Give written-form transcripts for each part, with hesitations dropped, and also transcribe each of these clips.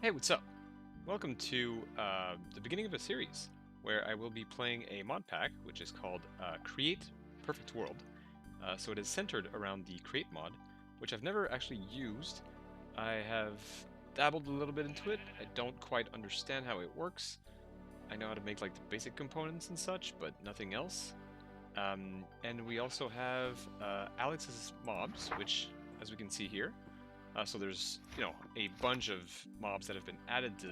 Hey, what's up? Welcome to the beginning of a series where I will be playing a mod pack which is called Create Perfect World. So it is centered around the Create mod, which I've never actually used. I have dabbled a little bit into it. I don't quite understand how it works. I know how to make like the basic components and such, but nothing else. And we also have Alex's mobs, which, as we can see here, so there's, a bunch of mobs that have been added to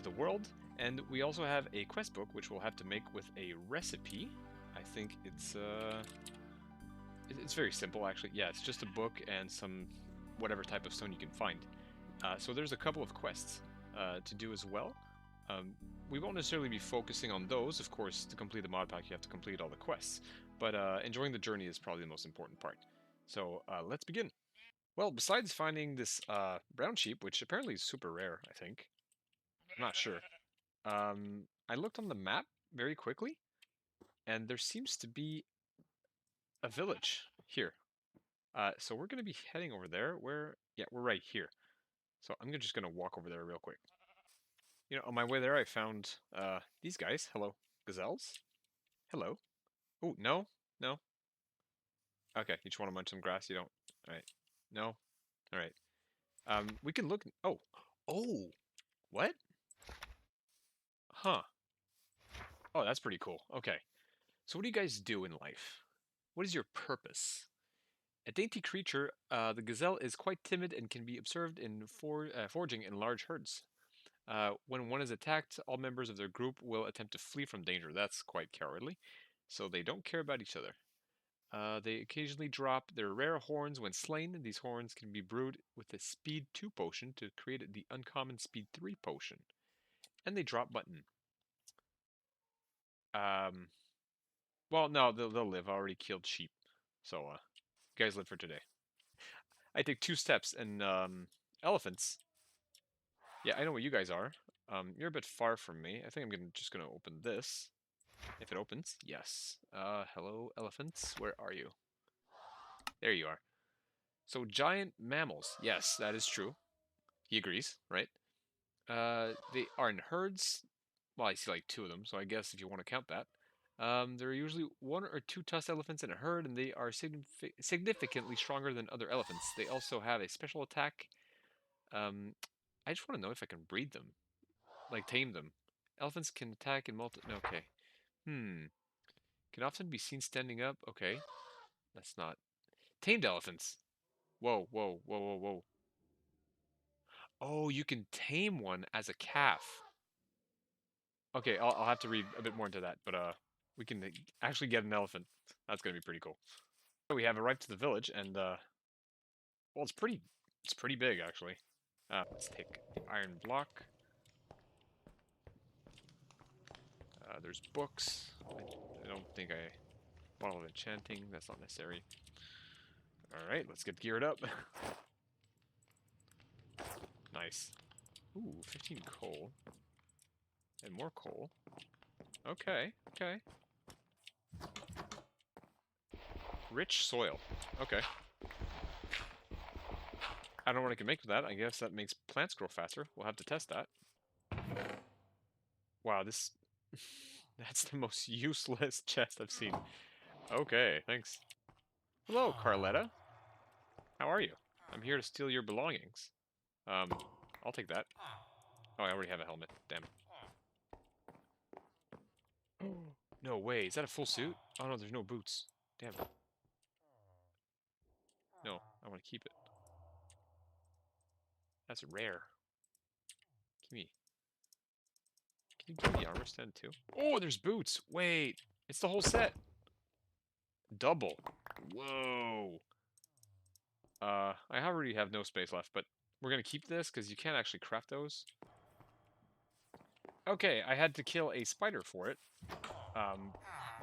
the world, and we also have a quest book which we'll have to make with a recipe. I think it's very simple actually. Yeah, it's just a book and some whatever type of stone you can find. So there's a couple of quests to do as well. Um, we won't necessarily be focusing on those. Of course, to complete the mod pack, you have to complete all the quests. But enjoying the journey is probably the most important part. So let's begin. Well, besides finding this brown sheep, which apparently is super rare, I think. I'm not sure. I looked on the map very quickly, and there seems to be a village here. So we're going to be heading over there. Yeah, we're right here. So I'm just going to walk over there real quick. On my way there, I found these guys. Hello, gazelles. Hello. Oh, no, no. Okay, you just want to munch some grass. You don't. All right. No. All right. We can look. Oh, oh. What? Huh. Oh, that's pretty cool. Okay. So what do you guys do in life? What is your purpose? A dainty creature, the gazelle is quite timid and can be observed in foraging in large herds. When one is attacked, all members of their group will attempt to flee from danger. That's quite cowardly. So they don't care about each other. They occasionally drop their rare horns when slain. These horns can be brewed with the Speed 2 potion to create the uncommon Speed 3 potion. And they drop button. Um, well, no, they'll live. I already killed sheep. So, you guys live for today. I take 2 steps, and elephants. Yeah, I know what you guys are. You're a bit far from me. I think I'm just gonna open this. If it opens, yes. Hello, elephants. Where are you? There you are. So giant mammals. Yes, that is true. He agrees, right? They are in herds. Well, I see like 2 of them, so I guess if you want to count that. There are usually 1 or 2 tusked elephants in a herd, and they are significantly stronger than other elephants. They also have a special attack. Um, I just want to know if I can breed them. Like tame them. Elephants can attack in multi. Okay. Can often be seen standing up. Okay. That's not. Tamed elephants. Whoa, whoa, whoa, whoa, whoa. Oh, you can tame one as a calf. Okay, I'll have to read a bit more into that, but we can actually get an elephant. That's gonna be pretty cool. We have arrived to the village, and well, it's pretty big actually. Let's take the iron block. There's books. I don't think I bottle of enchanting. That's not necessary. All right, let's get geared up. Nice. Ooh, 15 coal. And more coal. Okay, okay. Rich soil. Okay. I don't know what I can make with that. I guess that makes plants grow faster. We'll have to test that. Wow, this... That's the most useless chest I've seen. Okay, thanks. Hello, Carletta. How are you? I'm here to steal your belongings. Um, I'll take that. Oh, I already have a helmet. Damn. No way. Is that a full suit? Oh no, there's no boots. Damn it. No, I want to keep it. That's rare. Give me. Can you give me the armor stand too? Oh, there's boots. Wait, it's the whole set. Double. Whoa. I already have no space left, but we're gonna keep this because you can't actually craft those. Okay, I had to kill a spider for it. Well,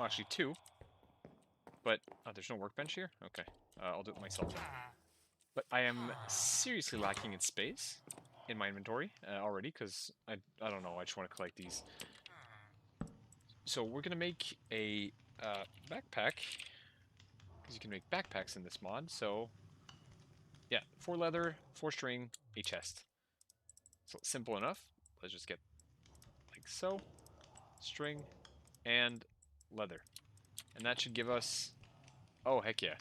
actually 2. But there's no workbench here. Okay, I'll do it myself then. But I am seriously lacking in space in my inventory already because I don't know. I just want to collect these. So we're gonna make a backpack because you can make backpacks in this mod. So yeah, 4 leather, 4 string, a chest. So simple enough. Let's just get like so. String and leather. And that should give us... Oh, heck yeah.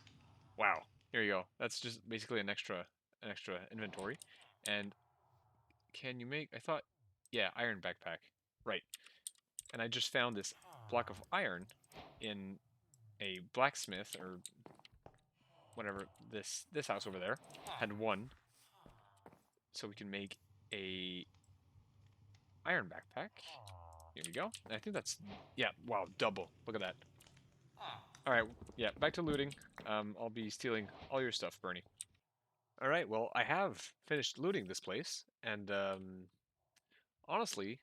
Wow. Here you go. That's just basically an extra inventory. And can you make... I thought... Yeah, iron backpack. Right. And I just found this block of iron in a blacksmith or whatever. This house over there had one. So we can make a iron backpack. Here we go. And I think that's... Yeah, wow, double. Look at that. Alright, yeah, back to looting. I'll be stealing all your stuff, Bernie. Alright, well, I have finished looting this place, and honestly,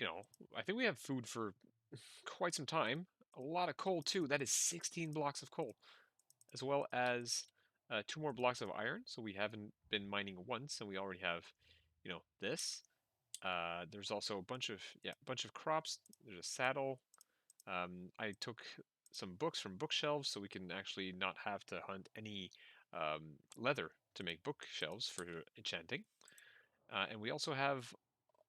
you know, I think we have food for quite some time. A lot of coal, too. That is 16 blocks of coal, as well as 2 more blocks of iron, so we haven't been mining once, and we already have, you know, this. There's also a bunch of, yeah, bunch of crops. There's a saddle. I took some books from bookshelves so we can actually not have to hunt any leather to make bookshelves for enchanting. And we also have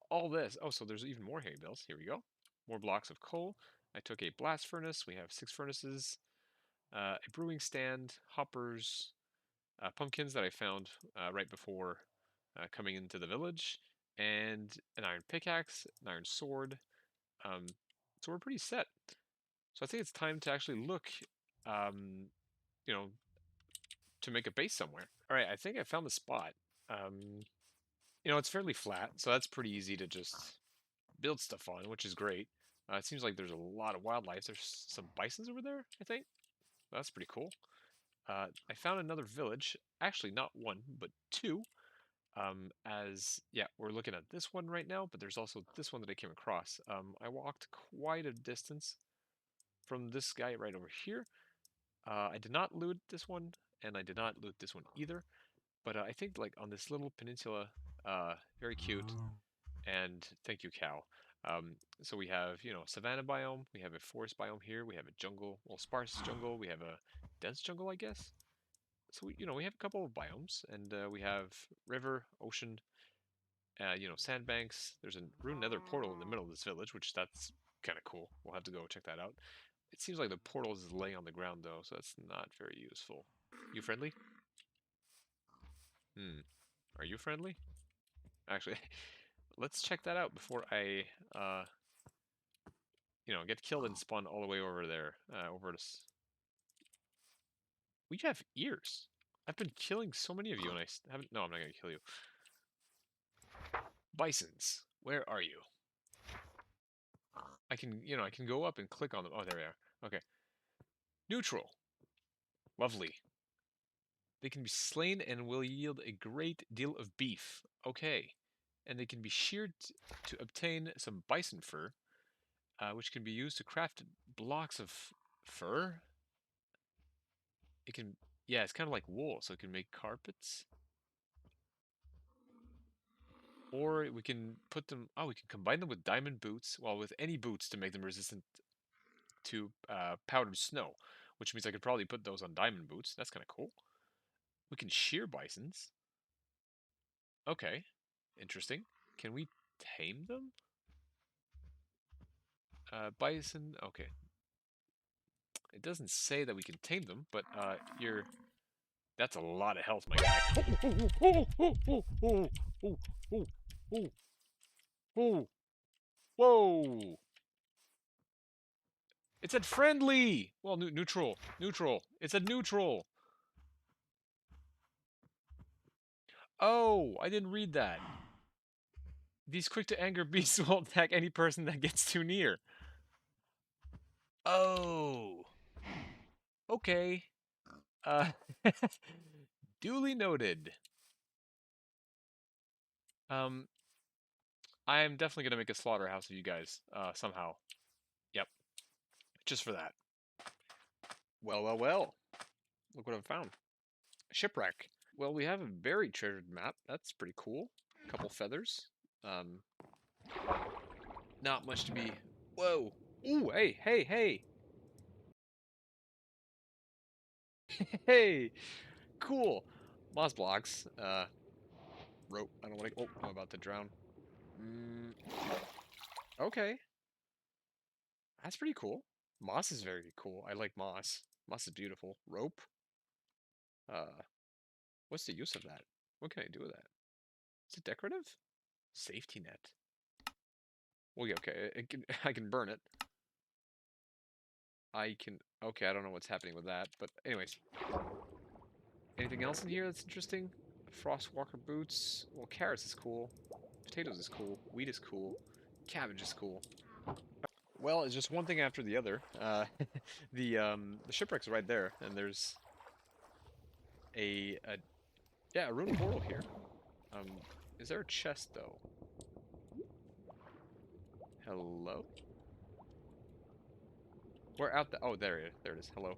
all this. Oh, so there's even more hay bales. Here we go. More blocks of coal. I took a blast furnace. We have 6 furnaces. A brewing stand, hoppers, pumpkins that I found right before coming into the village, and an iron pickaxe, an iron sword. Um, so we're pretty set. So I think it's time to actually look, um, you know, to make a base somewhere. All right, I think I found the spot. Um, you know, it's fairly flat, so that's pretty easy to just build stuff on, which is great. It seems like there's a lot of wildlife. There's some bisons over there, I think. That's pretty cool. I found another village. Actually, not one, but 2. As, yeah, we're looking at this one right now, but there's also this one that I came across. I walked quite a distance from this guy right over here. I did not loot this one, and I did not loot this one either. But I think like on this little peninsula, very cute. And thank you, cow. So we have, you know, savanna biome. We have a forest biome here. We have a jungle, well, sparse jungle. We have a dense jungle, I guess. So we, you know, we have a couple of biomes, and we have river, ocean, you know, sandbanks. There's a rune nether portal in the middle of this village, which that's kind of cool. We'll have to go check that out. It seems like the portal is laying on the ground though, so that's not very useful. You friendly? Hmm. Are you friendly? Actually, let's check that out before I, you know, get killed and spawn all the way over there. Over to. We have ears. I've been killing so many of you, and I haven't. No, I'm not gonna kill you. Bisons, where are you? I can, you know, I can go up and click on them. Oh, there we are. Okay. Neutral. Lovely. They can be slain and will yield a great deal of beef. Okay. And they can be sheared to obtain some bison fur, which can be used to craft blocks of fur. It can, yeah, it's kind of like wool, so it can make carpets. Or we can put them, oh, we can combine them with diamond boots, well, with any boots to make them resistant to powdered snow, which means I could probably put those on diamond boots. That's kind of cool. We can shear bisons. Okay, interesting. Can we tame them? Bison, okay. It doesn't say that we can tame them, but you're... That's a lot of health, my guy. Whoa! It said friendly! Well, neutral. Neutral. It said neutral. Oh, I didn't read that. These quick-to-anger beasts will attack any person that gets too near. Oh. Okay. Uh, duly noted. Um, I am definitely gonna make a slaughterhouse of you guys, somehow. Yep. Just for that. Well, well, well. Look what I've found. Shipwreck. Well, we have a very treasured map. That's pretty cool. A couple feathers. Um, not much to be... Whoa. Ooh, hey, hey, hey. Hey. Cool. Moss blocks. rope. I don't want to. Oh, I'm about to drown. Okay. That's pretty cool. Moss is very cool. I like moss. Moss is beautiful. Rope. Uh, what's the use of that? What can I do with that? Is it decorative? Safety net. Well, yeah, okay. I can burn it. I can. Okay, I don't know what's happening with that, but anyways. Anything else in here that's interesting? Frostwalker boots. Well, carrots is cool. Potatoes is cool. Wheat is cool. Cabbage is cool. Well, it's just one thing after the other. The shipwreck's right there, and there's a yeah, a ruined portal here. Um, is there a chest though? Hello? Where out the? Oh, there it is. Hello.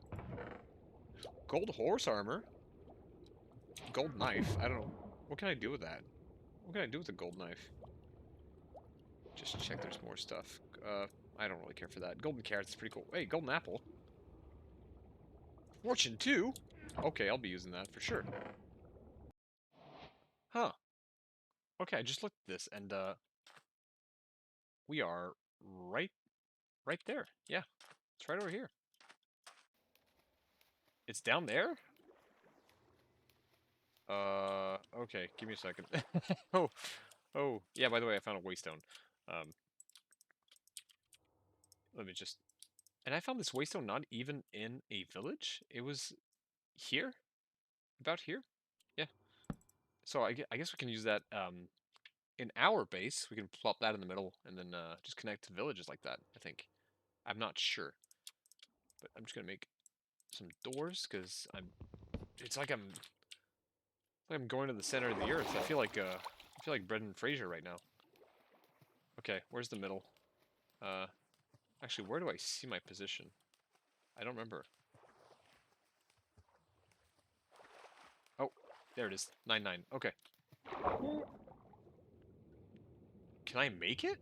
Gold horse armor. Gold knife. I don't know. What can I do with that? What can I do with a gold knife? Just check. There's more stuff. I don't really care for that. Golden carrots is pretty cool. Hey, golden apple. Fortune 2? Okay, I'll be using that for sure. Huh. Okay, I just looked at this, and, we are right there. Yeah, it's right over here. It's down there? Okay, give me a second. Oh, yeah, by the way, I found a waystone. Um, let me just... And I found this waystone not even in a village? It was here? About here? Yeah. So I guess we can use that, in our base. We can plop that in the middle, and then, just connect to villages like that, I think. I'm not sure. But I'm just gonna make some doors, because it's like I'm going to the center of the earth. I feel like Brendan Fraser right now. Okay, where's the middle? Uh, actually, where do I see my position? I don't remember. Oh, there it is. 9-9. Okay. Can I make it?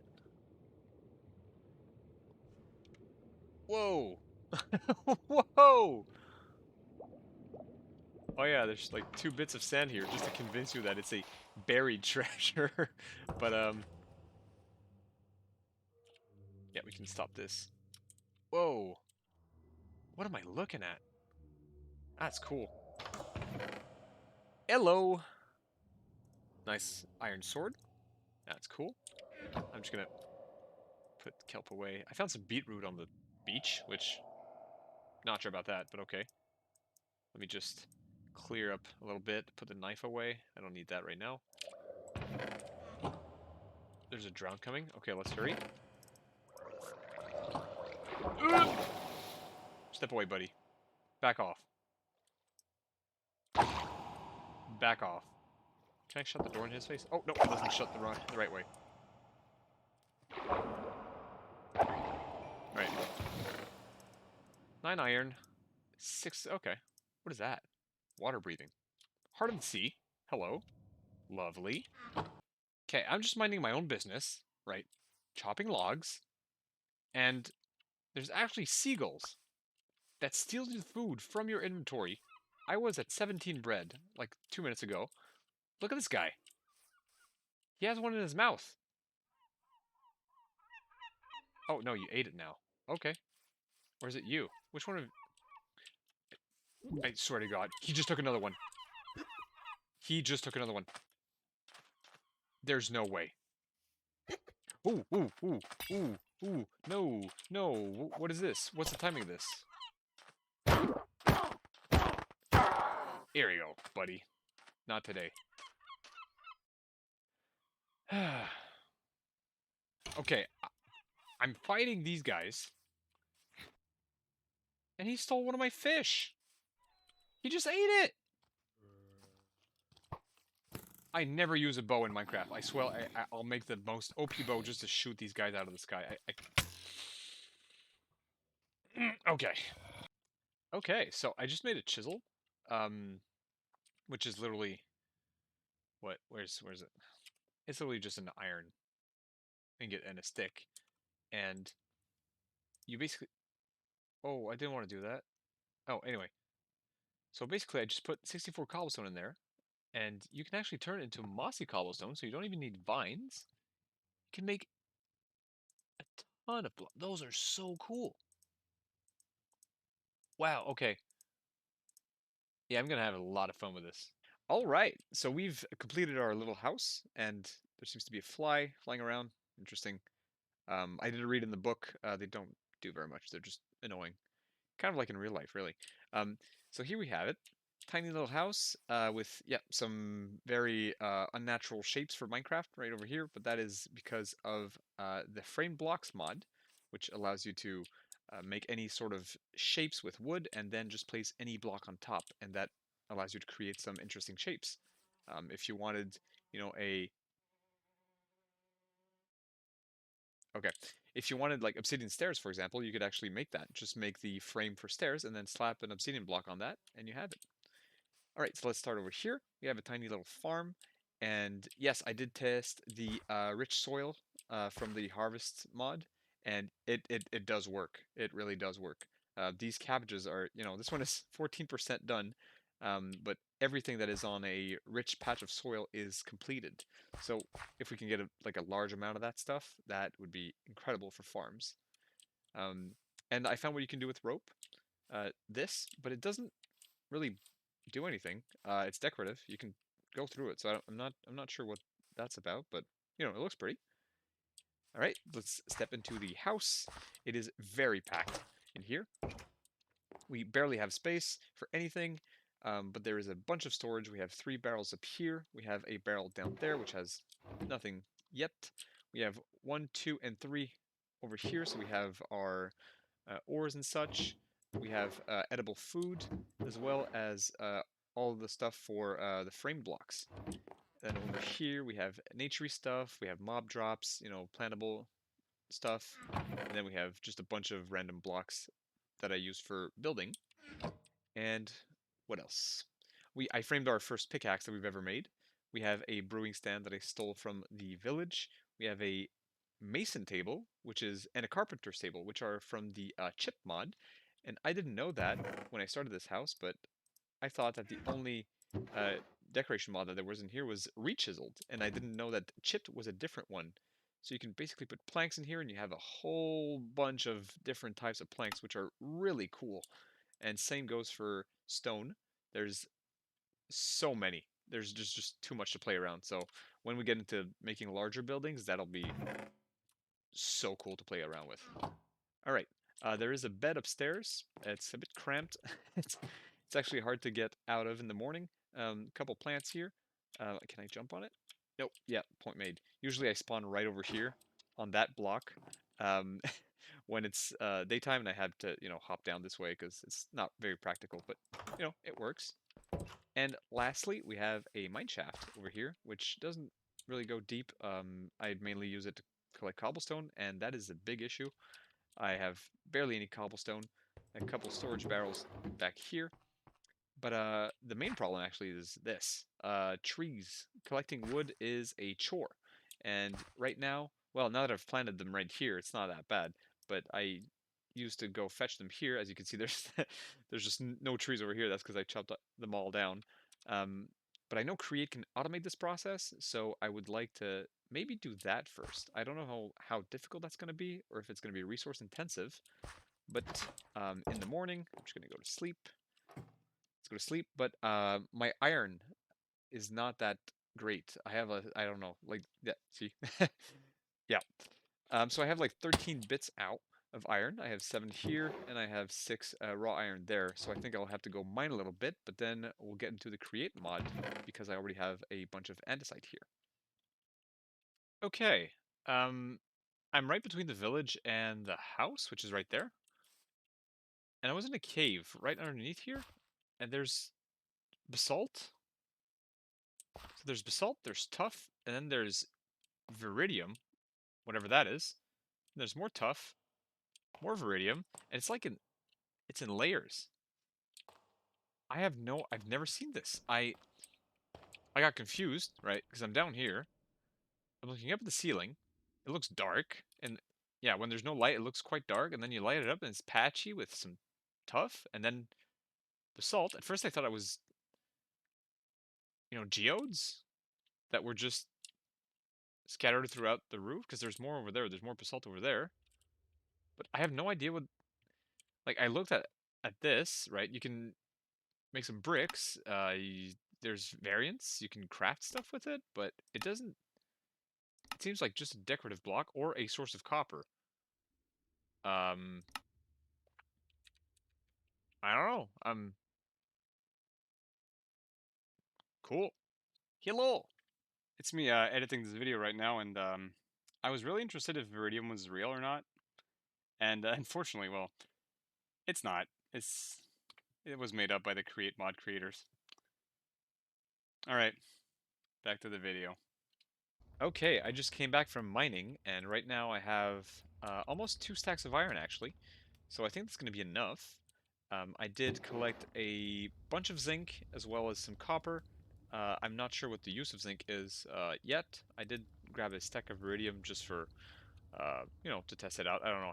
Whoa! Whoa! Oh yeah, there's like 2 bits of sand here just to convince you that it's a buried treasure. But yeah, we can stop this. Whoa! What am I looking at? That's cool. Hello! Nice iron sword. That's cool. I'm just gonna put kelp away. I found some beetroot on the beach, which, not sure about that, but okay. Let me just clear up a little bit, put the knife away. I don't need that right now. There's a drown coming. Okay, let's hurry. Step away, buddy. Back off. Back off. Can I shut the door in his face? Oh, no, it doesn't shut the right way. Alright. 9 iron. 6... Okay. What is that? Water breathing. Heart of the sea. Hello. Lovely. Okay, I'm just minding my own business, right? Chopping logs. And there's actually seagulls that steal the food from your inventory. I was at 17 bread, like 2 minutes ago. Look at this guy. He has one in his mouth. Oh, no, you ate it now. Okay. Or is it you? Which one of... I swear to God. He just took another one. He just took another one. There's no way. Ooh, ooh, ooh, ooh, ooh. No, no. What is this? What's the timing of this? Here you go, buddy. Not today. Okay, I'm fighting these guys. And he stole one of my fish. He just ate it. I never use a bow in Minecraft. I swear I'll make the most OP bow just to shoot these guys out of the sky. Okay. Okay, so I just made a chisel. Which is literally... What? Where's it? It's literally just an iron ingot and a stick. And you basically... Oh, I didn't want to do that. Oh, anyway. So basically I just put 64 cobblestone in there. And you can actually turn it into mossy cobblestone, so you don't even need vines. You can make a ton of blocks. Those are so cool. Wow, okay. Yeah, I'm gonna have a lot of fun with this. All right, so we've completed our little house, and there seems to be a fly flying around. Interesting. I did read in the book. They don't do very much. They're just annoying. Kind of like in real life, really. Um, so here we have it. Tiny little house with, yeah, some very unnatural shapes for Minecraft right over here, but that is because of the frame blocks mod, which allows you to make any sort of shapes with wood and then just place any block on top, and that allows you to create some interesting shapes. If you wanted, a okay. If you wanted like obsidian stairs, for example, you could actually make that. Just make the frame for stairs and then slap an obsidian block on that, and you have it. All right, so let's start over here. We have a tiny little farm. And yes, I did test the rich soil from the harvest mod, and it does work. It really does work. These cabbages are, this one is 14% done, but everything that is on a rich patch of soil is completed. So if we can get like a large amount of that stuff, that would be incredible for farms. Um, and I found what you can do with rope. But it doesn't really do anything. It's decorative. You can go through it. So I'm not sure what that's about, but it looks pretty. All right, let's step into the house. It is very packed in here. We barely have space for anything, but there is a bunch of storage. We have 3 barrels up here. We have a barrel down there, which has nothing yet. We have 1, 2, and 3 over here. So we have our ores and such. We have edible food, as well as all of the stuff for the frame blocks. Then over here we have naturey stuff. We have mob drops, plantable stuff, and then we have just a bunch of random blocks that I use for building. And what else? I framed our first pickaxe that we've ever made. We have a brewing stand that I stole from the village. We have a mason table, and a carpenter's table, which are from the chip mod. And I didn't know that when I started this house, but I thought that the only uh, decoration mod that there was in here was rechiseled, and I didn't know that chipped was a different one. So you can basically put planks in here, and you have a whole bunch of different types of planks, which are really cool. And same goes for stone. There's so many. There's just too much to play around. So when we get into making larger buildings, that'll be so cool to play around with. All right. There is a bed upstairs. It's a bit cramped. it's actually hard to get out of in the morning. A couple plants here. Can I jump on it? Nope. Yeah, point made. Usually I spawn right over here on that block um, when it's daytime, and I had to, hop down this way because it's not very practical, but, it works. And lastly, we have a mine shaft over here, which doesn't really go deep. I mainly use it to collect cobblestone, and that is a big issue. I have barely any cobblestone, a couple storage barrels back here. But the main problem actually is this. Trees. Collecting wood is a chore. And right now, well, now that I've planted them right here, it's not that bad. But I used to go fetch them here. As you can see, there's just no trees over here. That's because I chopped them all down. Um, but I know Create can automate this process, so I would like to maybe do that first. I don't know how difficult that's going to be, or if it's going to be resource intensive. But in the morning, I'm just going to go to sleep. Let's go to sleep. But my iron is not that great. I don't know, like, yeah, see? Yeah. So I have like 13 bits out of iron. I have 7 here, and I have 6 raw iron there. So I think I'll have to go mine a little bit, but then we'll get into the create mod because I already have a bunch of andesite here. Okay. I'm right between the village and the house, which is right there. And I was in a cave right underneath here, and there's basalt. So there's basalt, there's tuff, and then there's viridium, whatever that is. And there's more tuff, more viridium, and it's in layers. I've never seen this. I got confused, right? Because I'm down here. I'm looking up at the ceiling. It looks dark, and yeah, when there's no light, it looks quite dark, and then you light it up and it's patchy with some tuff, and then basalt. At first I thought I was geodes that were just scattered throughout the roof? Because there's more over there. There's more basalt over there. But I have no idea what. Like, I looked at this, right? You can make some bricks. There's variants. You can craft stuff with it, but it doesn't. It seems like just a decorative block or a source of copper. Um, I don't know. Cool. Hello! It's me editing this video right now, and I was really interested if Viridium was real or not. And unfortunately, well, it's not. It was made up by the Create mod creators. Alright, back to the video. Okay, I just came back from mining, and right now I have almost 2 stacks of iron, actually. So I think that's going to be enough. I did collect a bunch of zinc as well as some copper. I'm not sure what the use of zinc is yet. I did grab a stack of iridium just for, to test it out. I don't know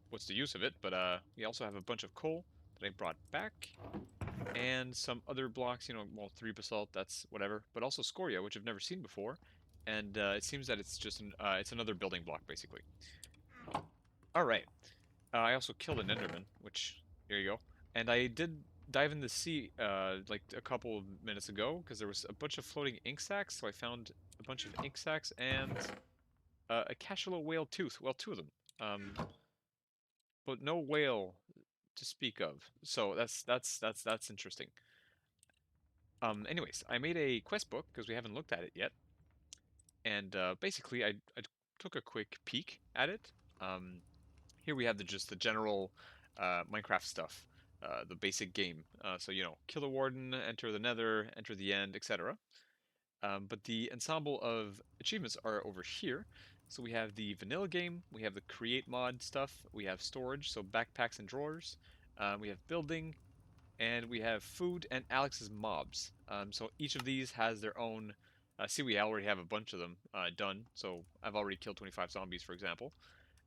what's the use of it, but we also have a bunch of coal that I brought back, and some other blocks. Well, 3 basalt, that's whatever, but also scoria, which I've never seen before, and it seems that it's just it's another building block basically. All right. I also killed an enderman, which there you go. And I did dive in the sea like a couple of minutes ago because there was a bunch of floating ink sacs. So I found a bunch of ink sacs and a cachalot whale tooth. Well, 2 of them. But no whale to speak of. So that's interesting. Anyways, I made a quest book because we haven't looked at it yet, and basically I took a quick peek at it. Here we have just the general Minecraft stuff, the basic game. So kill the warden, enter the Nether, enter the end, etc. But the ensemble of achievements are over here. So we have the vanilla game, we have the create mod stuff, we have storage, so backpacks and drawers, we have building, and we have food and Alex's mobs. So each of these has their own. See, we already have a bunch of them done. So I've already killed 25 zombies, for example.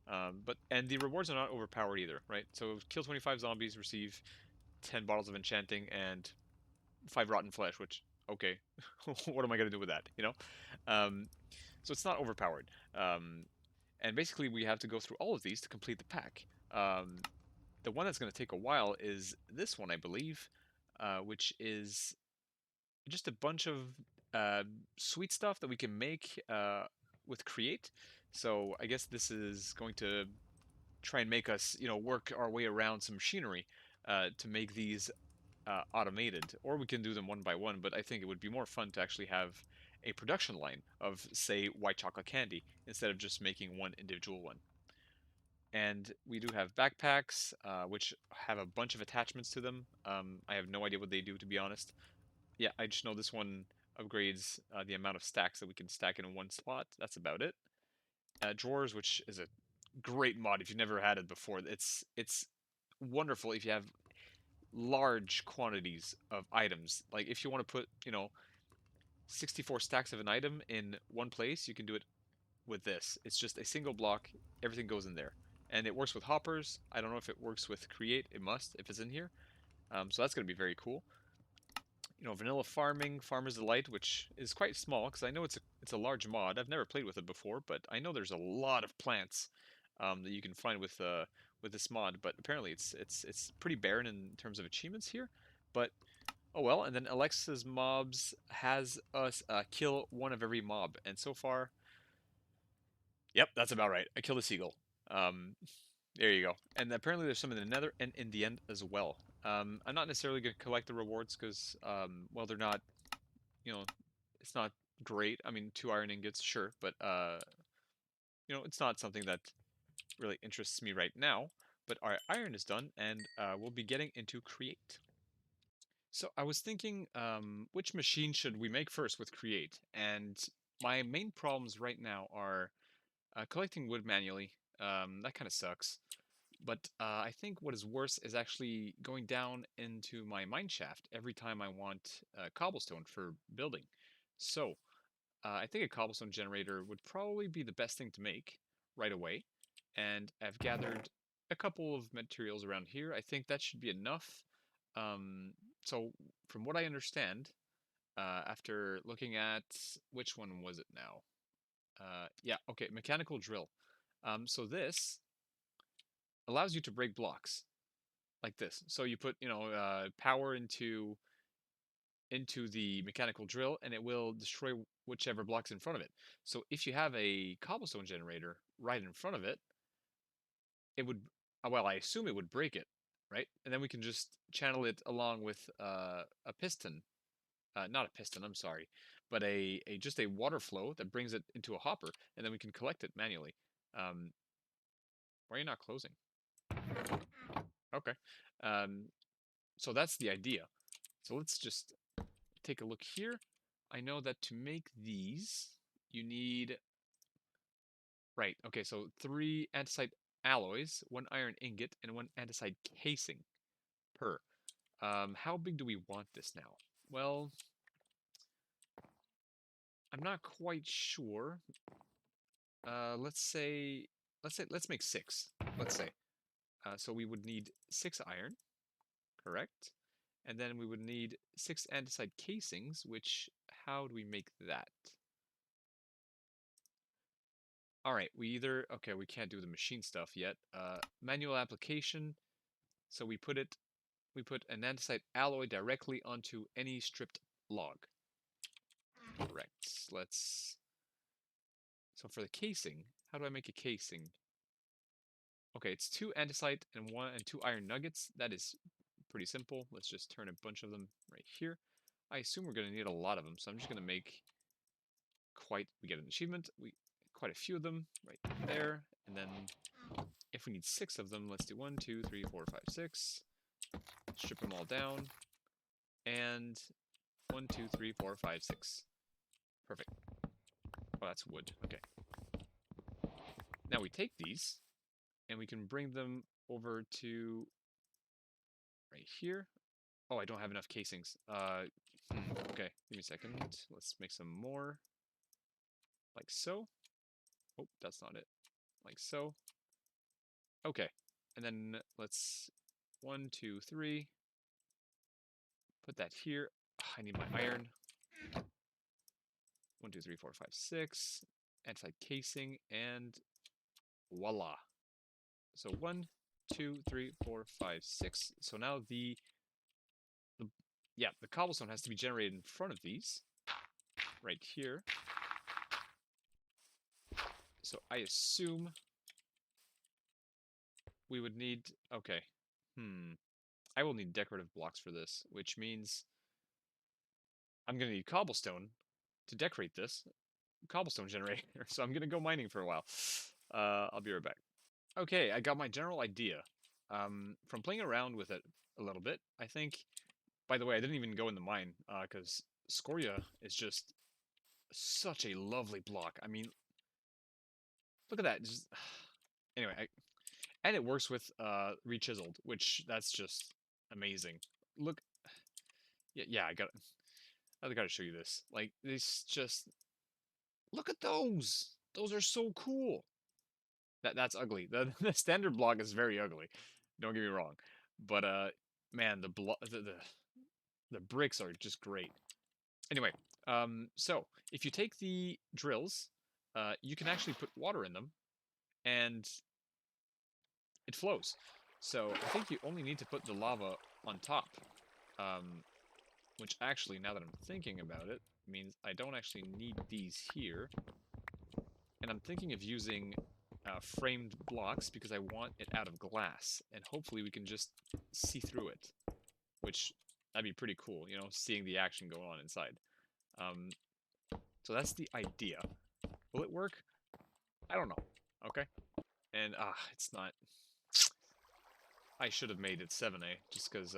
And the rewards are not overpowered either, right? So kill 25 zombies, receive 10 bottles of enchanting and 5 rotten flesh. Which, okay, what am I gonna do with that? Um, so it's not overpowered. And basically, we have to go through all of these to complete the pack. The one that's gonna take a while is this one, I believe, which is just a bunch of uh, sweet stuff that we can make with create. So I guess this is going to try and make us, work our way around some machinery to make these automated, or we can do them one by one. But I think it would be more fun to actually have a production line of, say, white chocolate candy instead of just making one individual one. And we do have backpacks, which have a bunch of attachments to them. I have no idea what they do, to be honest. Yeah, I just know this one upgrades the amount of stacks that we can stack in one slot. That's about it. Drawers, which is a great mod if you've never had it before. It's wonderful if you have large quantities of items. Like if you want to put 64 stacks of an item in one place, you can do it with this. It's just a single block. Everything goes in there, and it works with hoppers. I don't know if it works with create. It must if it's in here. So that's going to be very cool. Vanilla farming, Farmer's Delight, which is quite small because I know it's a large mod. I've never played with it before, but I know there's a lot of plants that you can find with this mod. But apparently it's pretty barren in terms of achievements here. But oh well. And then Alexa's mobs has us kill one of every mob, and so far, yep, that's about right. I killed a seagull. Um, there you go. And apparently there's some in the Nether and in the end as well. I'm not necessarily going to collect the rewards because, well, they're not you know, it's not great. I mean, 2 iron ingots, sure, but it's not something that really interests me right now. But our iron is done, and we'll be getting into create. So I was thinking, which machine should we make first with create? And my main problems right now are collecting wood manually. That kind of sucks. But I think what is worse is actually going down into my mine shaft every time I want cobblestone for building. So I think a cobblestone generator would probably be the best thing to make right away. And I've gathered a couple of materials around here. I think that should be enough. Um, so, from what I understand, After looking at which one was it now? Yeah, okay, mechanical drill. So this allows you to break blocks like this. So you put, power into the mechanical drill, and it will destroy whichever block's in front of it. So if you have a cobblestone generator right in front of it, it would, well, I assume it would break it, right? And then we can just channel it along with a piston, not a piston, I'm sorry, but a just a water flow that brings it into a hopper, and then we can collect it manually. Um, why are you not closing? Okay. Um, so that's the idea. So let's just take a look here. I know that to make these, you need, right, okay, so 3 andesite alloys, 1 iron ingot, and 1 andesite casing per. How big do we want this now? Well, I'm not quite sure. Let's say, let's make 6. Let's say. So we would need 6 iron, correct? And then we would need 6 andesite casings, which, how do we make that? All right, okay, we can't do the machine stuff yet. Manual application. So we put an andesite alloy directly onto any stripped log. Correct. So for the casing, how do I make a casing? Okay, it's 2 andesite and 2 iron nuggets. That is pretty simple. Let's just turn a bunch of them right here. I assume we're going to need a lot of them, so I'm just going to make we get an achievement, quite a few of them right there, and then if we need 6 of them, let's do 1, 2, 3, 4, 5, 6. Strip them all down, and 1, 2, 3, 4, 5, 6. Perfect. Oh, that's wood. Okay. Now we take these, and we can bring them over to right here. Oh, I don't have enough casings. Okay, give me a second. Let's make some more. Like so. Oh, that's not it. Like so. Okay. And then let's 1, 2, 3. Put that here. I need my iron. 1, 2, 3, 4, 5, 6. Andesite casing, and voila. So 1, 2, 3, 4, 5, 6. So now the yeah, the cobblestone has to be generated in front of these, right here. So I assume we would need, okay, I will need decorative blocks for this, which means I'm going to need cobblestone to decorate this cobblestone generator. So I'm going to go mining for a while. I'll be right back. Okay, I got my general idea. From playing around with it a little bit, I think, by the way, I didn't even go in the mine, because scoria is just such a lovely block. I mean, look at that. Just, anyway, and it works with rechiseled, which that's just amazing. Look, yeah, I gotta show you this. Like this, just look at those. Those are so cool. That's ugly. The standard block is very ugly. Don't get me wrong, but man, the bricks are just great. Anyway, so if you take the drills, you can actually put water in them, and it flows. So I think you only need to put the lava on top, um, which actually, now that I'm thinking about it, means I don't actually need these here. And I'm thinking of using framed blocks because I want it out of glass, and hopefully we can just see through it, which that'd be pretty cool, seeing the action go on inside. Um, so that's the idea. Will it work? I don't know. Okay. And, it's not... I should have made it 7A, just because,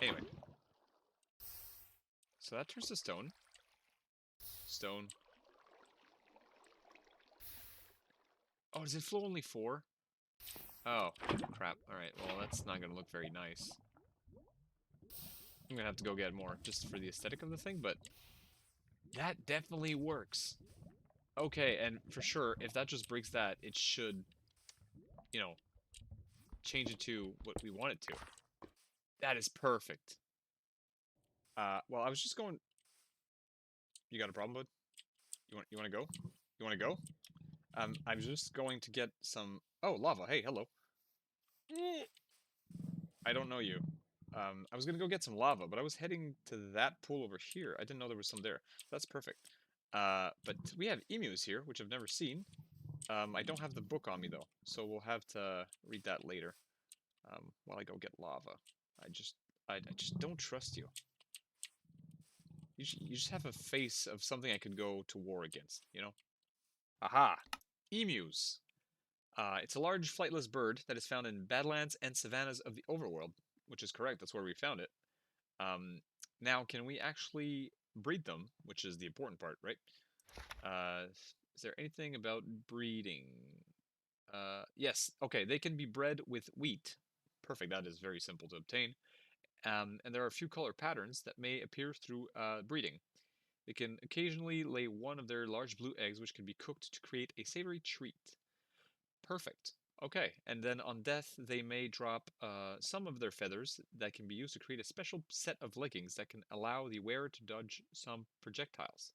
anyway. So that turns to stone. Stone. Oh, does it flow only 4? Oh, crap. Alright, well, that's not gonna look very nice. I'm gonna have to go get more, just for the aesthetic of the thing, but that definitely works. Okay, and for sure, if that just breaks that, it should, you know, change it to what we want it to. That is perfect. Well, I was just going. You got a problem, bud? You want to go? You want to go? I was just going to get some. Oh, lava. Hey, hello. I don't know you. I was gonna go get some lava, but I was heading to that pool over here. I didn't know there was some there. That's perfect. But we have emus here, which I've never seen. I don't have the book on me though, so we'll have to read that later. While I go get lava. I just don't trust you. You just have a face of something I could go to war against, you know? Aha! Emus. It's a large flightless bird that is found in badlands and savannas of the overworld, which is correct. That's where we found it. Um, Now, can we actually breed them, which is the important part, right? Is there anything about breeding? Yes. Okay, they can be bred with wheat. Perfect. That is very simple to obtain. And there are a few color patterns that may appear through breeding. They can occasionally lay one of their large blue eggs, which can be cooked to create a savory treat. Perfect. Okay, and then on death, they may drop some of their feathers that can be used to create a special set of leggings that can allow the wearer to dodge some projectiles.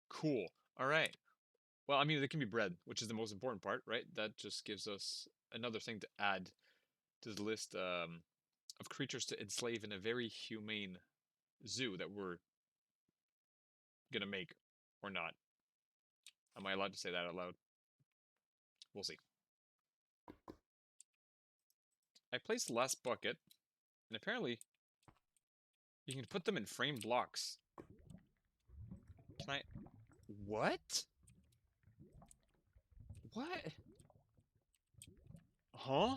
Cool. All right. Well, I mean, they can be bred, which is the most important part, right? That just gives us another thing to add to the list of creatures to enslave in a very humane zoo that we're gonna make or not. Am I allowed to say that out loud? We'll see. I placed the last bucket, and apparently you can put them in frame blocks. Can I? What? What? Huh?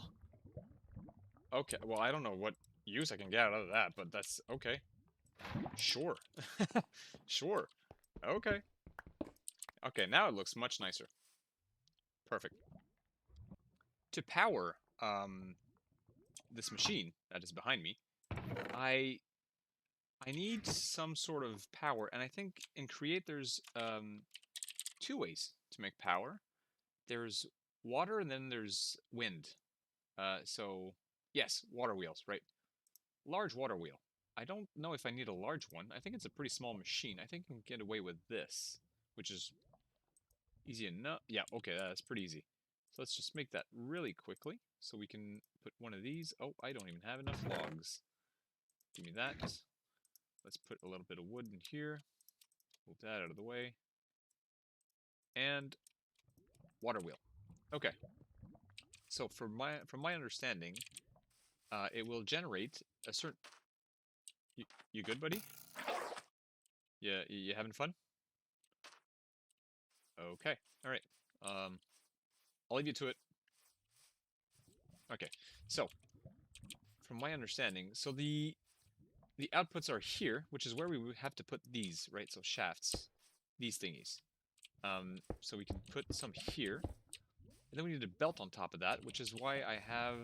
Okay, well, I don't know what use I can get out of that, but that's okay. Sure. Sure. Okay. Okay, now it looks much nicer. Perfect. To power this machine that is behind me, I I need some sort of power, and I think in Create there's two ways to make power. There's water and then there's wind. So yes, water wheels, right? Large water wheel. I don't know if I need a large one. I think it's a pretty small machine. I think I can get away with this, which is easy enough. Yeah, okay, that's pretty easy. So let's just make that really quickly so we can put one of these. Oh, I don't even have enough logs. Give me that. Let's put a little bit of wood in here. Move that out of the way. And water wheel. Okay. So from my understanding, it will generate a certain. You, you good, buddy? Yeah, you having fun? Okay. All right. I'll leave you to it. Okay. So from my understanding, so the outputs are here, which is where we would have to put these, right? So shafts, these thingies. So we can put some here, and then we need a belt on top of that, which is why I have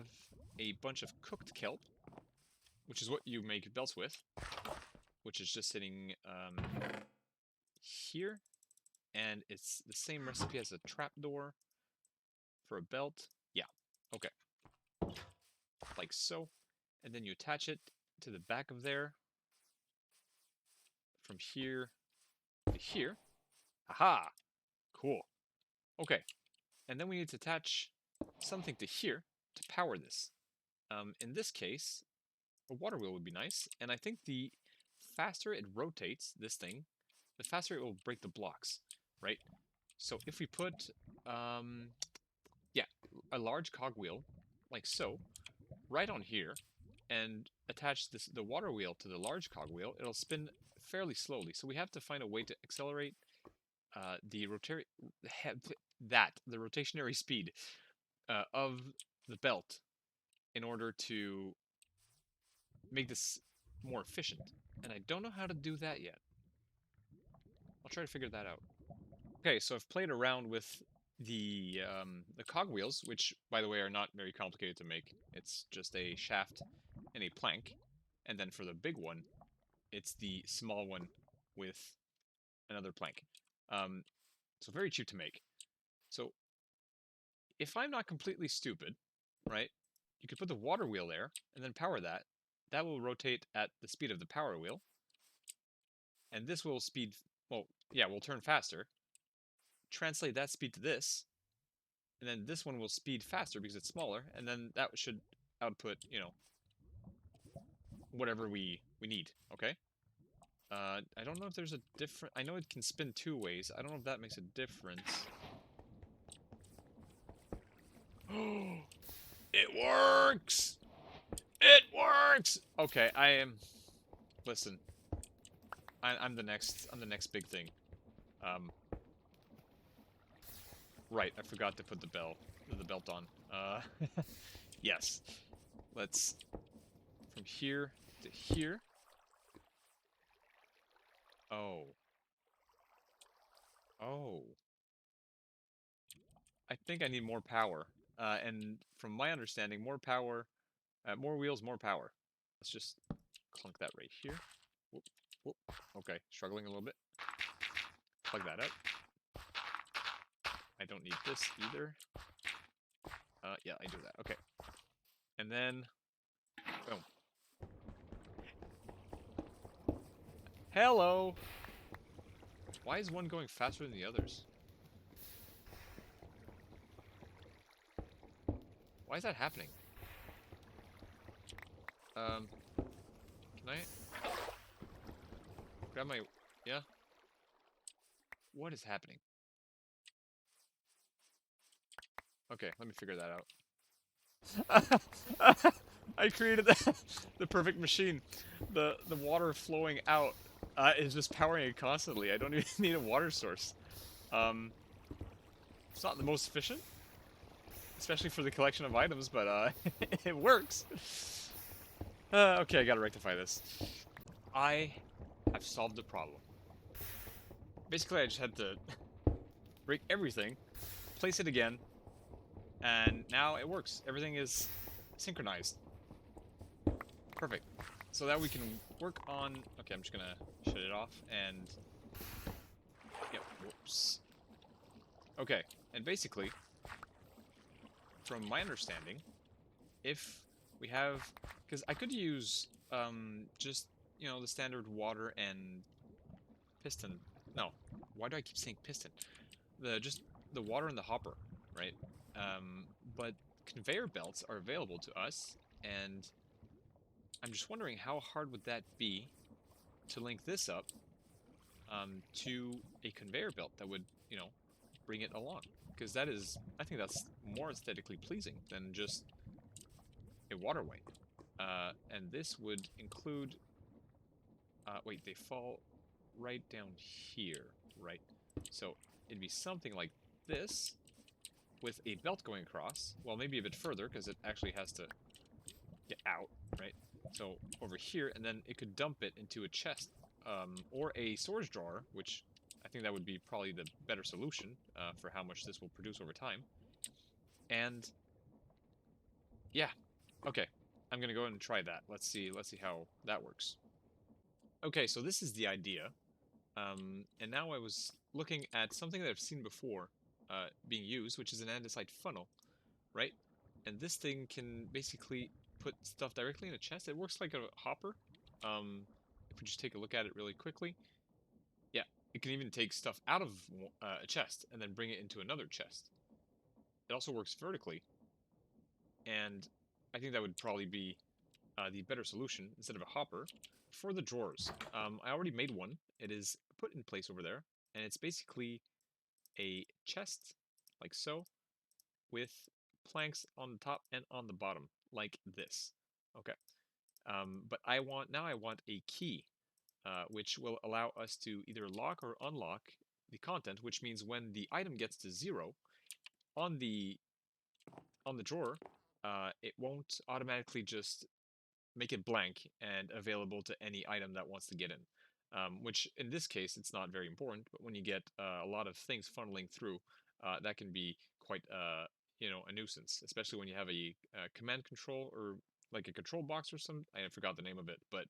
a bunch of cooked kelp, which is what you make belts with, which is just sitting here, and it's the same recipe as a trapdoor for a belt. Yeah, okay, like so, and then you attach it to the back of there from here to here. Aha! Cool. Okay, and then we need to attach something to here to power this. In this case, a water wheel would be nice, and I think the faster it rotates, this thing, the faster it will break the blocks, right? So if we put, yeah, a large cogwheel, like so, right on here, and attach the water wheel to the large cogwheel, it'll spin fairly slowly. So we have to find a way to accelerate the the rotationary speed of the belt in order to make this more efficient. And I don't know how to do that yet. I'll try to figure that out. Okay, so I've played around with the cogwheels, which by the way are not very complicated to make. It's just a shaft and a plank, and then for the big one, it's the small one with another plank. Um, so very cheap to make. So if I'm not completely stupid, right, you could put the water wheel there and then power that. That will rotate at the speed of the power wheel. and this will speed. Well, yeah, will turn faster. Translate that speed to this, and then this one will speed faster because it's smaller, and then that should output, whatever we need. Okay. I don't know if there's a different. I know it can spin two ways. I don't know if that makes a difference. It works! It works! Okay, I am. Listen, I'm the next. I'm the next big thing. Um, right. I forgot to put the belt on. Yes. Let's from here to here. Oh. Oh. I think I need more power. And from my understanding, more power, more wheels, more power. Let's just clunk that right here. Whoop, whoop. Okay, struggling a little bit. Plug that out. I don't need this either. Yeah, I do that. Okay. And then, boom. Hello! Why is one going faster than the others? Why is that happening? Can I grab my... Yeah? What is happening? Okay, let me figure that out. I created the perfect machine. The water flowing out is just powering it constantly. I don't even need a water source. Um, it's not the most efficient, especially for the collection of items, but it works. Okay, I gotta rectify this. I have solved the problem. Basically, I just had to break everything, place it again, and now it works. Everything is synchronized. Perfect. So that we can work on... Okay, I'm just gonna shut it off and... Yep, whoops. Okay, and basically, from my understanding, if we have... Because I could use just, the standard water and piston. No, why do I keep saying piston? Just the water and the hopper, right? Um, but conveyor belts are available to us, and I'm just wondering how hard would that be to link this up to a conveyor belt that would, bring it along. Because that is, I think that's more aesthetically pleasing than just a waterway. And this would include, wait, they fall right down here, right? So it'd be something like this with a belt going across. Well, maybe a bit further because it actually has to get out, right? So over here, and then it could dump it into a chest or a storage drawer, which I think that would be probably the better solution for how much this will produce over time. And yeah, okay, I'm gonna go ahead and try that. Let's see how that works. Okay, so this is the idea. And now I was looking at something that I've seen before being used, which is an andesite funnel, right? And this thing can basically put stuff directly in a chest. It works like a hopper. If we just take a look at it really quickly, yeah, it can even take stuff out of a chest and then bring it into another chest. It also works vertically, and I think that would probably be the better solution instead of a hopper for the drawers. I already made one. It is put in place over there, and it's basically a chest like so with planks on the top and on the bottom like this. Okay. But I want a key, which will allow us to either lock or unlock the content, which means when the item gets to 0 on the drawer, it won't automatically just make it blank and available to any item that wants to get in. Which in this case, it's not very important, but when you get a lot of things funneling through, that can be quite a nuisance, especially when you have a command control or like a control box or some. I forgot the name of it, but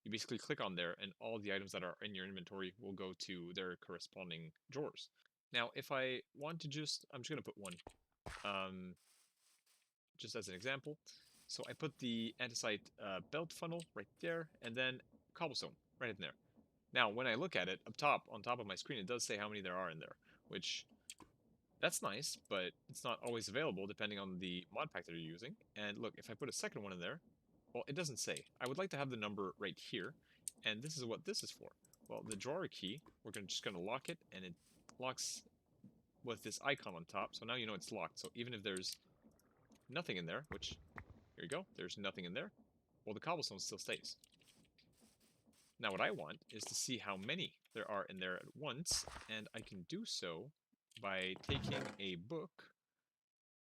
you basically click on there, and all the items that are in your inventory will go to their corresponding drawers. Now, if I want to I'm just gonna put one. Um, just as an example. So I put the andesite belt funnel right there, and then cobblestone right in there. Now, when I look at it up top, on top of my screen, it does say how many there are in there, which that's nice, but it's not always available depending on the mod pack that you're using. And look, if I put a second one in there, well, it doesn't say. I would like to have the number right here, and this is what this is for. Well, the drawer key, we're just going to lock it, and it locks with this icon on top, so now you know it's locked. So even if there's nothing in there, which, here you go, there's nothing in there, well, the cobblestone still stays. Now what I want is to see how many there are in there at once, and I can do so by taking a book.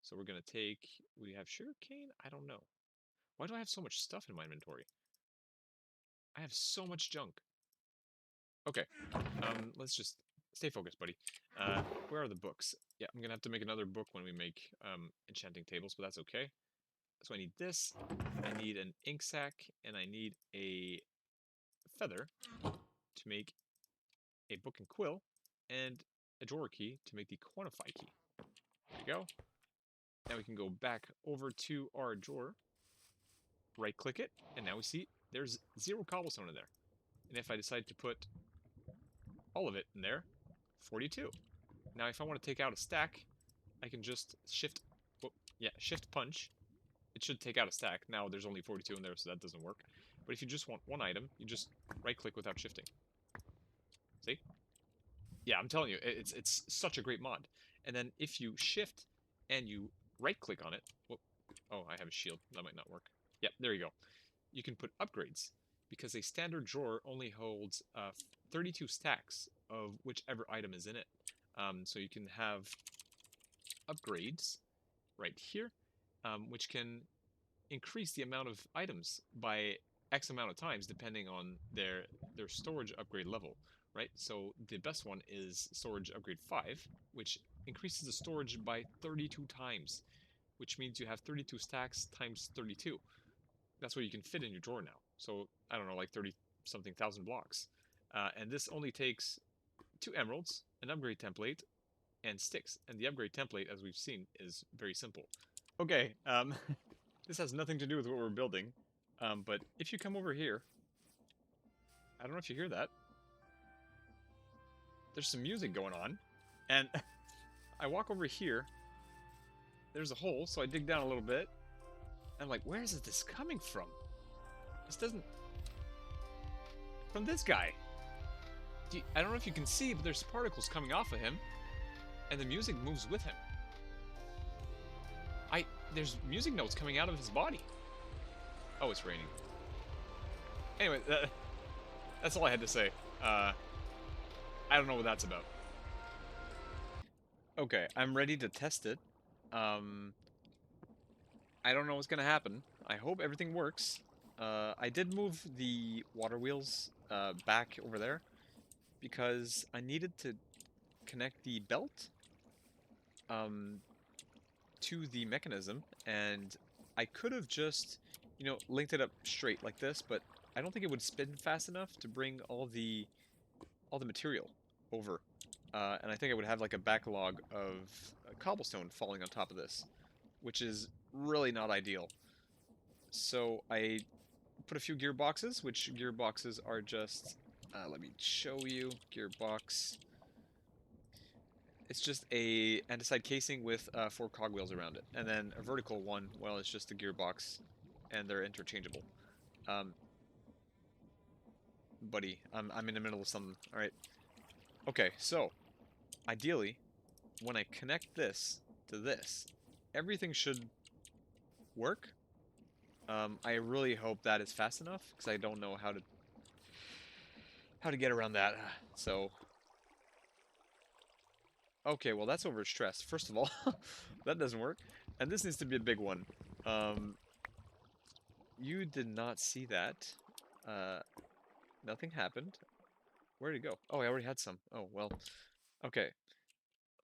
So we're going to take, we have sugarcane? I don't know. Why do I have so much stuff in my inventory? I have so much junk. Okay, let's just stay focused, buddy. Where are the books? Yeah, I'm gonna have to make another book when we make enchanting tables, but that's okay. So I need this, I need an ink sac, and I need a feather to make a book and quill, and a drawer key to make the quantify key. There you go. Now we can go back over to our drawer, right click it, and now we see there's 0 cobblestone in there. And if I decide to put all of it in there, 42. Now if I want to take out a stack, I can just shift, whoop, yeah, shift punch. It should take out a stack. Now there's only 42 in there, so that doesn't work. But if you just want one item, you just right click without shifting. See? Yeah, I'm telling you, it's such a great mod. And then if you shift and you right click on it, whoop, oh, I have a shield. That might not work. Yep, there you go. You can put upgrades because a standard drawer only holds 32 stacks of whichever item is in it. So you can have upgrades right here, which can increase the amount of items by X amount of times depending on their storage upgrade level, right? So the best one is storage upgrade 5, which increases the storage by 32 times, which means you have 32 stacks times 32. That's what you can fit in your drawer now. So I don't know, like 30 something thousand blocks. And this only takes 2 emeralds, an upgrade template, and sticks. And the upgrade template, as we've seen, is very simple. Okay, this has nothing to do with what we're building, but if you come over here, I don't know if you hear that. There's some music going on, and I walk over here. There's a hole, so I dig down a little bit. I'm like, where is this coming from? This doesn't... From this guy. I don't know if you can see, but there's particles coming off of him, and the music moves with him. There's music notes coming out of his body. Oh, it's raining. Anyway, that's all I had to say. I don't know what that's about. Okay, I'm ready to test it. I don't know what's gonna happen. I hope everything works. I did move the water wheels back over there because I needed to connect the belt to the mechanism, and I could have just, linked it up straight like this, but I don't think it would spin fast enough to bring all the material over. And I think I would have like a backlog of cobblestone falling on top of this, which is really not ideal. So I put a few gearboxes, which gearboxes are just, let me show you, gearbox. It's just a andesite casing with 4 cogwheels around it. And then a vertical one, well, it's just a gearbox, and they're interchangeable. Buddy, I'm in the middle of something. Alright. Okay, so, ideally, when I connect this to this, everything should work. I really hope that is fast enough, because I don't know how to get around that. So, okay, well that's overstressed. First of all, that doesn't work. And this needs to be a big one. You did not see that. Nothing happened. Where'd it go? Oh, I already had some. Oh, well. Okay.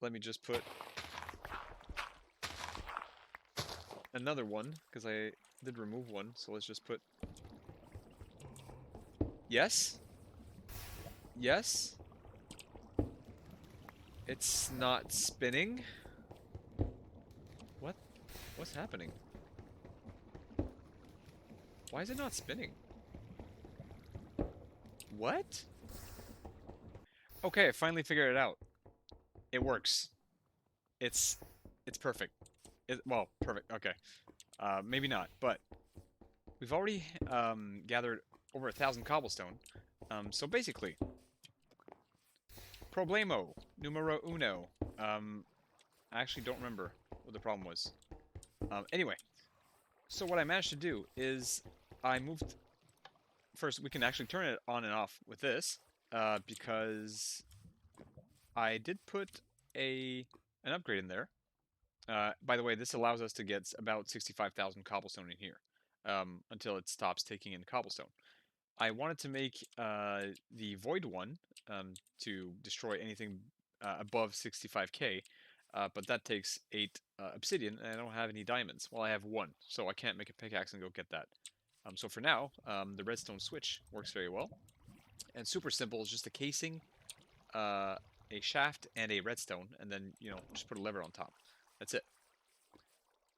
Let me just put another one, because I did remove one. So let's just put... Yes? Yes? It's not spinning? What? What's happening? Why is it not spinning? What? Okay, I finally figured it out. It works. It's it's perfect. Well, perfect. Okay. Maybe not, but we've already gathered over 1,000 cobblestone. So basically, problemo numero uno. I actually don't remember what the problem was. Anyway, so what I managed to do is I moved. First, we can actually turn it on and off with this, because I did put a an upgrade in there. By the way, this allows us to get about 65,000 cobblestone in here, until it stops taking in cobblestone. I wanted to make the void one, to destroy anything above 65k, but that takes 8 obsidian, and I don't have any diamonds. Well, I have 1, so I can't make a pickaxe and go get that. So for now, the redstone switch works very well, and super simple. It's just a casing, uh, a shaft, and a redstone, and then just put a lever on top. That's it.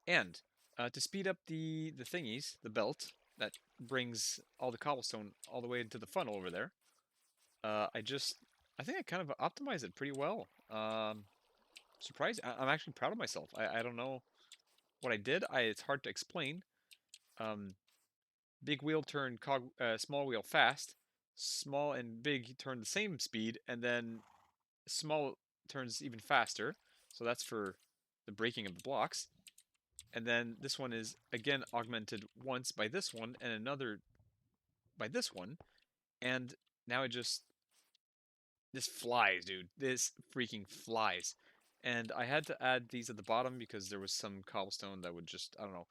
And to speed up the thingies, the belt that brings all the cobblestone all the way into the funnel over there, I think I kind of optimized it pretty well. Surprised. I'm actually proud of myself. I don't know what I did. It's hard to explain. Um, Big wheel turned small wheel fast. Small and big turn the same speed, and then small turns even faster. So that's for the breaking of the blocks. And then this one is again augmented once by this one and another by this one. And now it just this flies, dude. This freaking flies. And I had to add these at the bottom because there was some cobblestone that would just, I don't know,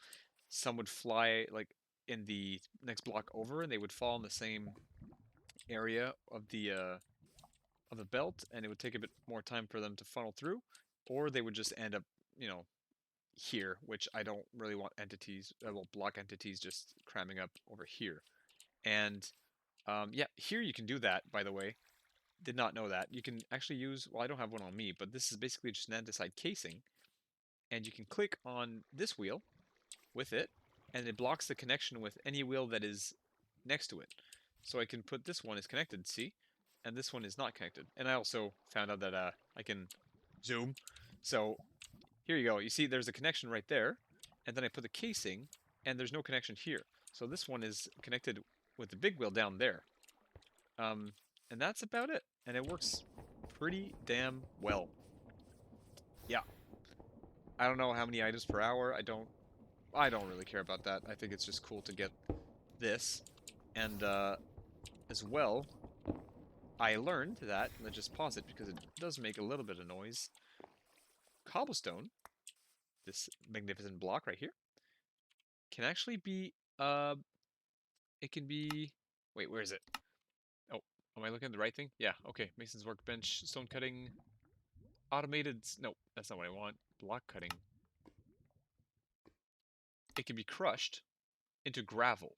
some would fly like in the next block over, and they would fall in the same area of the belt, and it would take a bit more time for them to funnel through, or they would just end up, you know, here, which I don't really want entities, well, block entities just cramming up over here. And yeah, here you can do that, by the way. Did not know that. You can actually use, well, I don't have one on me, but this is basically just an andesite casing, and you can click on this wheel with it, and it blocks the connection with any wheel that is next to it. So I can put this one is connected, see? And this one is not connected. And I also found out that I can zoom. So here you go. You see there's a connection right there, and then I put the casing, and there's no connection here. So this one is connected with the big wheel down there. Um, and that's about it. And it works pretty damn well. Yeah. I don't know how many items per hour. I don't really care about that. I think it's just cool to get this. And as well, I learned that, let's just pause it because it does make a little bit of noise. Cobblestone, this magnificent block right here, can actually be it can be, wait, where is it? Oh, am I looking at the right thing? Yeah, okay. Mason's workbench, stone cutting, automated, no, that's not what I want. Block cutting. It can be crushed into gravel,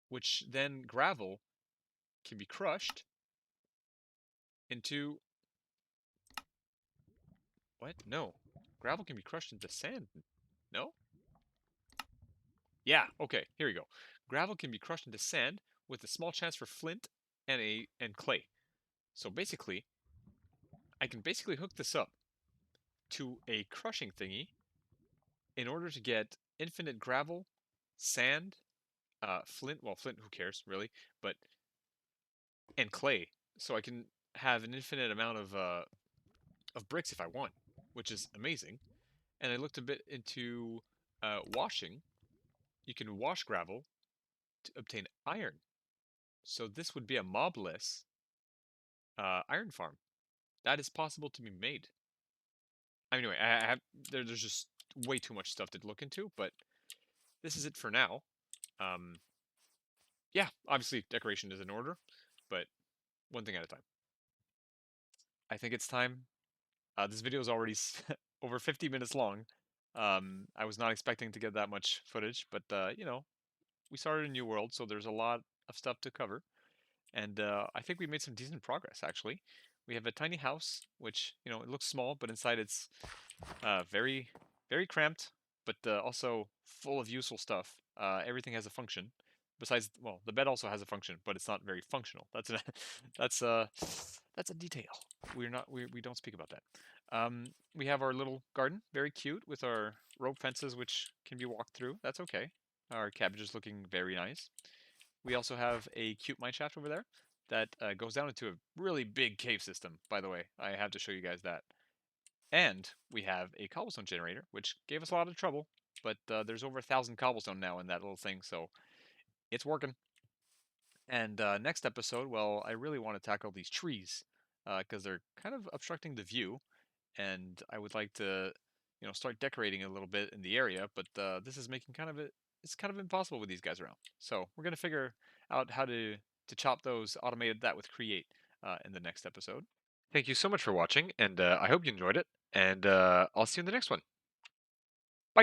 which then gravel can be crushed into, what? No. Gravel can be crushed into sand. No? Yeah, okay, here we go. Gravel can be crushed into sand with a small chance for flint and clay. So basically, I can basically hook this up to a crushing thingy in order to get infinite gravel, sand, flint, well, flint, who cares, really, but, and clay. So I can have an infinite amount of bricks if I want, which is amazing. And I looked a bit into washing. You can wash gravel to obtain iron. So this would be a mobless iron farm. That is possible to be made. Anyway, I have there's just way too much stuff to look into, but this is it for now. Um, yeah, obviously decoration is in order, but one thing at a time. I think it's time. This video is already over 50 minutes long. I was not expecting to get that much footage, but we started a new world, so there's a lot of stuff to cover. And I think we made some decent progress, actually. We have a tiny house, which, it looks small, but inside it's very, very cramped, but also full of useful stuff. Everything has a function. Besides, well, the bed also has a function, but it's not very functional. That's a that's a detail. We don't speak about that. We have our little garden, very cute, with our rope fences which can be walked through. That's okay. Our cabbage is looking very nice. We also have a cute mine shaft over there that goes down into a really big cave system. By the way, I have to show you guys that. And we have a cobblestone generator, which gave us a lot of trouble, but there's over 1,000 cobblestone now in that little thing, so it's working. And next episode, well, I really want to tackle these trees because they're kind of obstructing the view, and I would like to, start decorating a little bit in the area. But this is making kind of it's kind of impossible with these guys around. So we're gonna figure out how to chop those, automate that with Create in the next episode. Thank you so much for watching, and I hope you enjoyed it. And I'll see you in the next one.